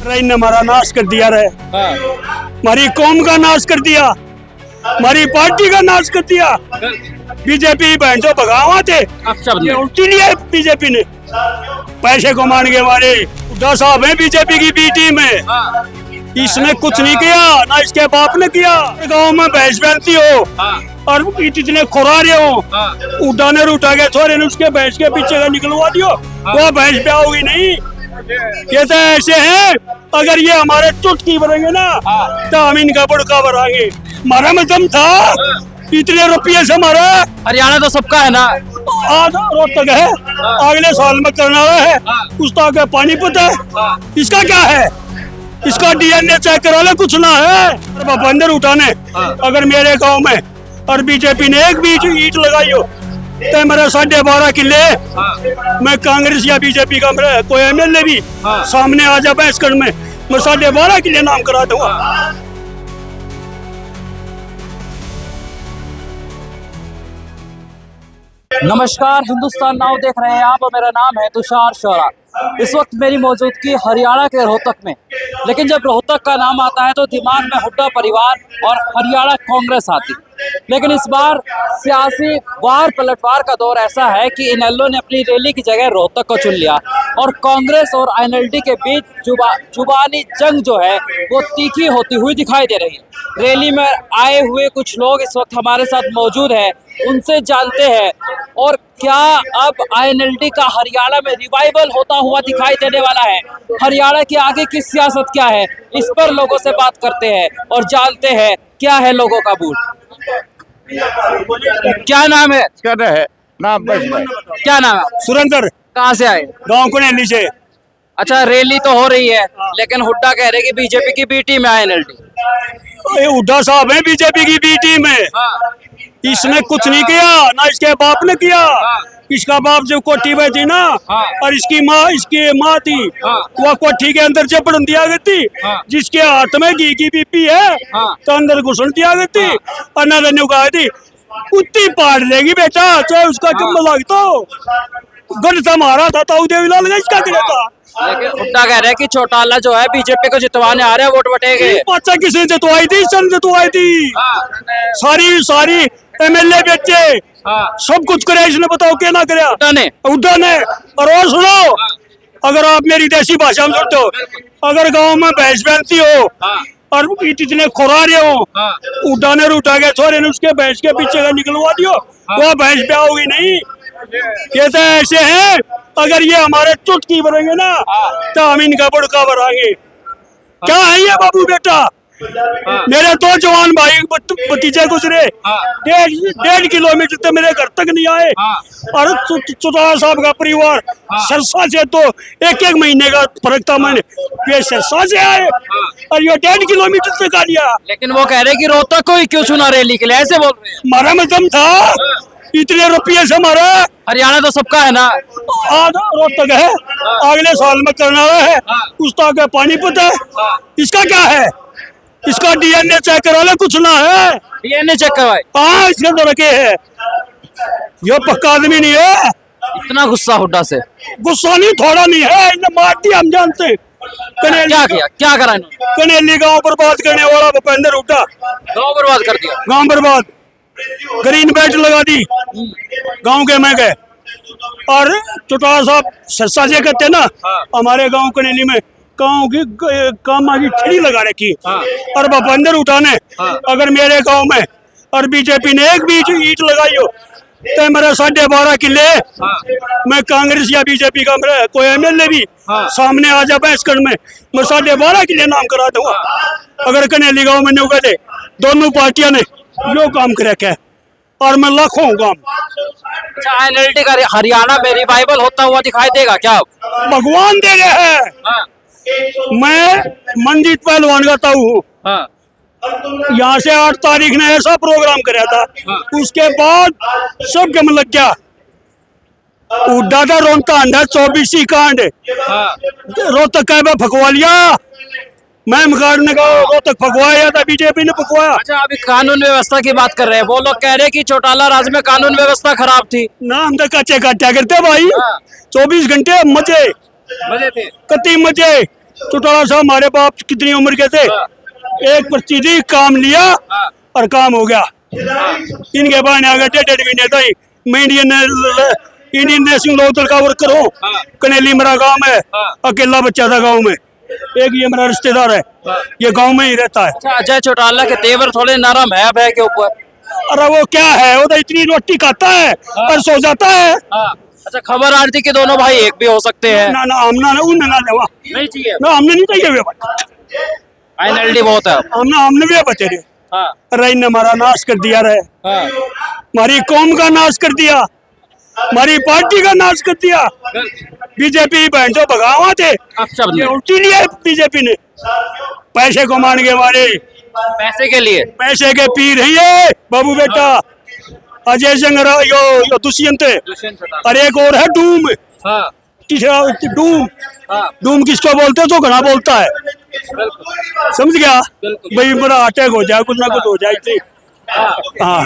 Train ने हमारा नाश कर दिया रे, हमारी कौम का नाश कर दिया, हमारी पार्टी का नाश कर दिया। बीजेपी बहन जो भगावा थे ये उल्टी लिए बीजेपी ने पैसे कमाने के मारे। हुड्डा साहब है बीजेपी की बी टीम में, इसने कुछ नहीं किया, ना इसके बाप ने किया। गांव में भैंस बैठती हो और इतने खुरा रहे हो, हुड्डा ने उठा के छोरे ने उसके भैंस के पीछे का निकलवा दियो, वो भैंस ब्याह होगी नहीं। ये तो ऐसे हैं, अगर ये हमारे चुटकी भरेंगे ना तो हम इनका बुड़का भराएंगे। हमारा में दम था, इतने रुपये से हमारा। हरियाणा तो सबका है ना, आधा रोहतक है, अगले साल में करना है, उसका आगे पानीपत है, इसका क्या है? इसका डीएनए चेक करा ले, कुछ ना है। बंदर उठाने अगर मेरे गांव में और बीजेपी ने एक भी ईंट लगाई हो तो मेरे 12.5 किले मैं कांग्रेस या बीजेपी का मेरा कोई एमएलए भी सामने आ जाए बैसगढ़ में, मैं 12.5 किले नाम करा दूंगा। नमस्कार, हिंदुस्तान नाउ देख रहे हैं आप और मेरा नाम है तुषार शौरा। इस वक्त मेरी मौजूदगी हरियाणा के रोहतक में, लेकिन जब रोहतक का नाम आता है तो दिमाग में हुड्डा परिवार और हरियाणा कांग्रेस आती। लेकिन इस बार सियासी वार पलटवार का दौर ऐसा है कि इनेलो ने अपनी रैली की जगह रोहतक को चुन लिया और कांग्रेस और आईएनएलडी के बीच जुबानी जंग जो है वो तीखी होती हुई दिखाई दे रही है। रैली में आए हुए कुछ लोग इस वक्त हमारे साथ मौजूद हैं, उनसे जानते हैं और क्या अब आईएनएलडी का हरियाणा में रिवाइवल होता हुआ दिखाई देने वाला है, हरियाणा की आगे की सियासत क्या है, इस पर लोगों से बात करते हैं और जानते हैं क्या है लोगों का मूड। क्या नाम है? नाम क्या नाम है? सुरेंद्र। कहाँ से आए? गाँव को नहीं से। अच्छा, रैली तो हो रही है लेकिन हुड्डा कह रहे कि बीजेपी की बी टीम है आईएनएलडी। हुड्डा साहब है बीजेपी की बी टीम में, इसने कुछ नहीं किया, ना इसके बाप ने किया। इसका बाप जब कोठी में थी ना और इसकी माँ थी, वो कोठी के अंदर जबड़न दिया गई थी, जिसके हाथ में घी की पीपी है तो अंदर घुसन दिया गई थी और न कहा थी कुत्ती पाड़ लेगी बेटा, चाहे उसका जुम्मा लगता हो। गढ़ था मारा था ताऊ देवीलाल ने, इसका क्या था? लेकिन हुड्डा कह रहे हैं कि चौटाला जो है बीजेपी को जितवाने आ रहे हैं, वोट बटेंगे। अच्छा, किसने जितवाई थी? सन जितवाई थी, सारी एमएलए बेचे, सब कुछ करे, इसने बताओ क्या ना करे? हुड्डा ने। और सुनो, अगर आप मेरी देसी भाषा में सुनते हो, अगर गांव में भैंस बैठती हो और इतने खुरा रहे हो, हुड्डा ने उठा के छोरे ने उसके भैंस के पीछे का निकलवा दियो, वो भैंस ब्याह होगी नहीं। ये तो ऐसे हैं, अगर ये हमारे चुटकी भरेंगे ना तो हम इनका बुड़का भराएंगे। क्या है ये बाबू बेटा? मेरे 2 जवान भाई भतीजे गुजरे, 1.5 किलोमीटर तक मेरे घर तक नहीं आए। और चौटाला साहब का परिवार सरसा से तो 1-1 महीने का फर्क था, मैंने ये सरसा से आए और ये 1.5 किलोमीटर तक आ लिया। लेकिन वो कह रहे कि रोहतक को ही क्यों चुना रैली के लिए, ऐसे बोल रहे हैं। हमारा में दम था, इतने रुपये से हमारा। हरियाणा तो सबका है ना, आधा रोहतक है, अगले साल में करना है, उसका आगे पानीपत है, इसका क्या है? इसका डीएनए चेक करा ले, कुछ ना है। डीएनए चेक करवाए? हाँ, इसके अंदर रखे है, ये पक्का आदमी नहीं है। इतना गुस्सा हुड्डा से? गुस्सा नहीं, थोड़ा नहीं है, इन्हें मार दिया, हम जानते हैं। क्या किया, क्या करा? कनेली गांव बर्बाद करने वाला भूपेंद्र हुड्डा, गाँव बर्बाद कर दिया। गांव बर्बाद, ग्रीन बेल्ट लगा दी गांव के में गए। और चौटाला साहब सरसा से कहते ना, हमारे गांव कनेली में गांव की कामा की ठेली लगा रखी और भूपेंद्र उठाने अगर मेरे गांव में और बीजेपी ने एक भी ईंट लगाई हो तो मेरे 12.5 किले मैं कांग्रेस या बीजेपी का मेरा कोई एमएलए भी सामने आ जाए बैसगढ़ में, मैं 12.5 किले नाम करा दूंगा। अगर कनेली गांव में नहीं कहते, दोनों पार्टियां ने जो काम कर रखा है और मैं लाखों काम। अच्छा, आईएनएलडी का हरियाणा में रिवाइवल होता हुआ दिखाई देगा क्या? भगवान दे रहे हैं। मैं मंजीत पहलवान का ताऊ हूँ, यहाँ से 8 तारीख ने ऐसा प्रोग्राम कराया था, उसके बाद सब के मन लग गया। हुड्डा था रोनता अंडा 24 कांड, रोहतक का फकवा लिया, मैं मकान ने कहा रोहतक फकवाया था, बीजेपी ने फकवाया। अच्छा, अभी कानून व्यवस्था की बात कर रहे हैं, वो लोग कह रहे हैं कि चौटाला राज्य में कानून व्यवस्था खराब थी ना। हम तो कच्चे काटा करते भाई, 24 घंटे मजे थे, कति मजे। चौटाला साहब हमारे बाप कितनी उम्र के थे, एक पर्ची दी, काम लिया और काम हो गया। इनके बाद आ गए 1.5 महीने तक। मैं इंडियन नेशनल लोकदल का वर्कर हूँ। कनेली मेरा गांव है, अकेला बच्चा था गांव में। एक ये मेरा रिश्तेदार है, ये गांव में ही रहता है। अच्छा, अजय चौटाला के तेवर थोड़े नरम है भय के ऊपर। अरे वो क्या है, वो तो इतनी रोटी खाता है और सो जाता है। अच्छा, खबर आ रही थी कि दोनों भाई एक भी हो सकते हैं। ना ना हमना ना उन ना लेवा नहीं चाहिए, ना, हमने नहीं चाहिए वे फाइनलिटी बहुत है। हमने भी बचे रे। अरे ने हमारा नाश कर दिया रे, हमारी कौम का नाश कर दिया, हमारी पार्टी का नाश कर दिया। बीजेपी बहन जो भगावा थे, अपशब्द ये में। उल्टी लिया बीजेपी ने। पैसे को मान के मारे, पैसे के लिए। पैसे के पीर है ये बाबू बेटा। अजय सिंह यो दुष्यंत है, और एक और है डूम। तीसरा डूम, डूम किसको बोलते हो, जो घना बोलता है। समझ गया भाई, मेरा अटैक हो जाए, कुछ ना कुछ हो जाए। हाँ